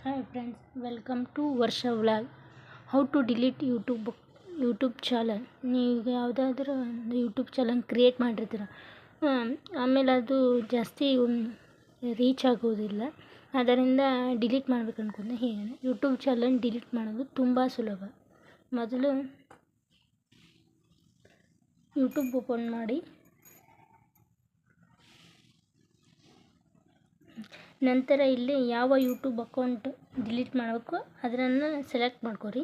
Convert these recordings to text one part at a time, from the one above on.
Hi friends, welcome to Varsha Vlog. How to delete YouTube channel. ನೀವು ಯಾವುದಾದ್ರೂ ಒಂದು YouTube channel create ಮಾಡಿರ್ತೀರ, ಆಮೇಲೆ ಅದು ಜಾಸ್ತಿ ರೀಚ್ ಆಗೋದಿಲ್ಲ. ಅದರಿಂದ ಡಿಲೀಟ್ ಮಾಡ್ಬೇಕು ಅಂದ್ಕೊಂಡೆ. ಹೀಗೆ ಯೂಟ್ಯೂಬ್ ಚಾನಲ್ ಡಿಲೀಟ್ ಮಾಡೋದು ತುಂಬ ಸುಲಭ. ಮೊದಲು ಯೂಟ್ಯೂಬ್ ಓಪನ್ ಮಾಡಿ, ನಂತರ ಇಲ್ಲಿ ಯಾವ ಯೂಟ್ಯೂಬ್ ಅಕೌಂಟ್ ಡಿಲೀಟ್ ಮಾಡಬೇಕು ಅದನ್ನು ಸೆಲೆಕ್ಟ್ ಮಾಡ್ಕೊರಿ.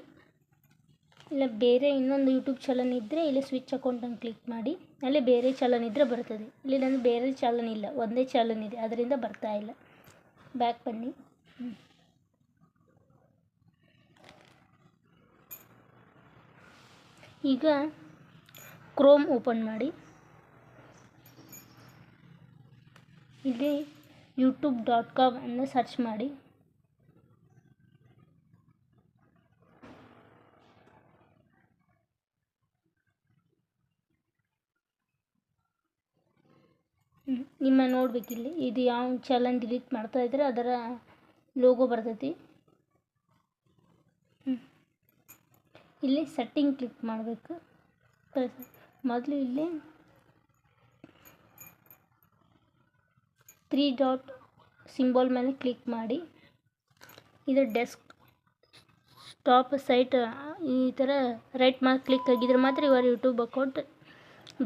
ಇಲ್ಲ ಬೇರೆ ಇನ್ನೊಂದು ಯೂಟ್ಯೂಬ್ ಚಾನಲ್ ಇದ್ದರೆ ಇಲ್ಲಿ ಸ್ವಿಚ್ ಅಕೌಂಟನ್ನು ಕ್ಲಿಕ್ ಮಾಡಿ, ಅಲ್ಲಿ ಬೇರೆ ಚಾನಲ್ ಇದ್ದರೆ ಬರ್ತದೆ. ಇಲ್ಲಿ ನನ್ನ ಬೇರೆ ಚಾನಲ್ ಇಲ್ಲ, ಒಂದೇ ಚಾನಲ್ ಇದೆ, ಅದರಿಂದ ಬರ್ತಾ ಇಲ್ಲ. ಬ್ಯಾಕ್ ಬನ್ನಿ. ಈಗ ಕ್ರೋಮ್ ಓಪನ್ ಮಾಡಿ, ಇಲ್ಲಿ youtube.com ಅನ್ನು ಸರ್ಚ್ ಮಾಡಿ. ನಿಮ್ಮ ನೋಡ್ಬೇಕಿಲ್ಲಿ ಇದು ಯಾವ ಚಾನಲ್ ಡಿಲೀಟ್ ಮಾಡ್ತಾ ಇದ್ರೆ ಅದರ ಲೋಗೋ ಬರ್ತೈತಿ. ಇಲ್ಲಿ ಸೆಟ್ಟಿಂಗ್ ಕ್ಲಿಕ್ ಮಾಡಬೇಕು. ಮೊದಲು ಇಲ್ಲಿ 3 ಡಾಟ್ ಸಿಂಬಲ್ ಮೇಲೆ ಕ್ಲಿಕ್ ಮಾಡಿ, ಇದು ಡೆಸ್ಕ್ ಟಾಪ್ ಸೈಟ್ ಈ ಥರ ರೈಟ್ ಮಾರ್ಕ್ ಕ್ಲಿಕ್ ಆಗಿದ್ರೆ ಮಾತ್ರ ಇವರ ಯೂಟ್ಯೂಬ್ ಅಕೌಂಟ್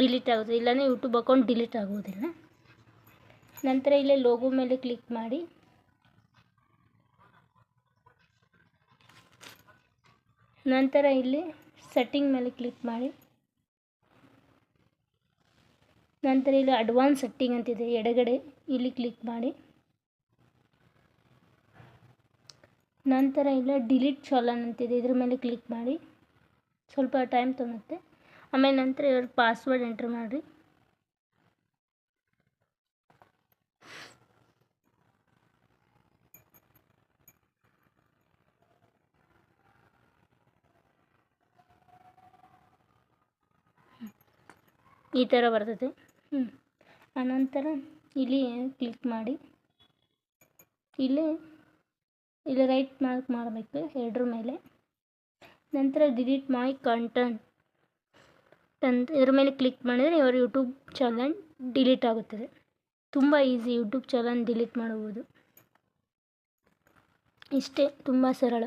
ಡಿಲೀಟ್ ಆಗುತ್ತೆ, ಇಲ್ಲಾಂದರೆ ಯೂಟ್ಯೂಬ್ ಅಕೌಂಟ್ ಡಿಲೀಟ್ ಆಗೋದಿಲ್ಲ. ನಂತರ ಇಲ್ಲೇ ಲೋಗೋ ಮೇಲೆ ಕ್ಲಿಕ್ ಮಾಡಿ, ನಂತರ ಇಲ್ಲಿ ಸೆಟ್ಟಿಂಗ್ ಮೇಲೆ ಕ್ಲಿಕ್ ಮಾಡಿ, ನಂತರ ಇಲ್ಲಿ ಅಡ್ವಾನ್ಸ್ ಸೆಟ್ಟಿಂಗ್ ಅಂತಿದೆ ಎಡಗಡೆ, ಇಲ್ಲಿ ಕ್ಲಿಕ್ ಮಾಡಿ. ನಂತರ ಇಲ್ಲ ಡಿಲೀಟ್ ಚಾನಲ್ ಅಂತಿದೆ, ಇದ್ರ ಮೇಲೆ ಕ್ಲಿಕ್ ಮಾಡಿ. ಸ್ವಲ್ಪ ಟೈಮ್ ತೊಗೊಳುತ್ತೆ. ಆಮೇಲೆ ನಂತರ ಇವ್ರ ಪಾಸ್ವರ್ಡ್ ಎಂಟ್ರ್ ಮಾಡಿರಿ. ಈ ಥರ ಬರ್ತದೆ. ಆನಂತರ ಇಲ್ಲಿ ಕ್ಲಿಕ್ ಮಾಡಿ, ಇಲ್ಲಿ ರೈಟ್ ಮಾರ್ಕ್ ಮಾಡಬೇಕು ಎರಡರ ಮೇಲೆ. ನಂತರ ಡಿಲೀಟ್ ಮೈ ಕಂಟೆಂಟ್ ಅಂತ ಇದ್ರ ಮೇಲೆ ಕ್ಲಿಕ್ ಮಾಡಿದರೆ ಇವರ ಯೂಟ್ಯೂಬ್ ಚಾನಲ್ ಡಿಲೀಟ್ ಆಗುತ್ತದೆ. ತುಂಬ ಈಸಿ ಯೂಟ್ಯೂಬ್ ಚಾನಲ್ ಡಿಲೀಟ್ ಮಾಡುವುದು, ಇಷ್ಟೇ, ತುಂಬ ಸರಳ.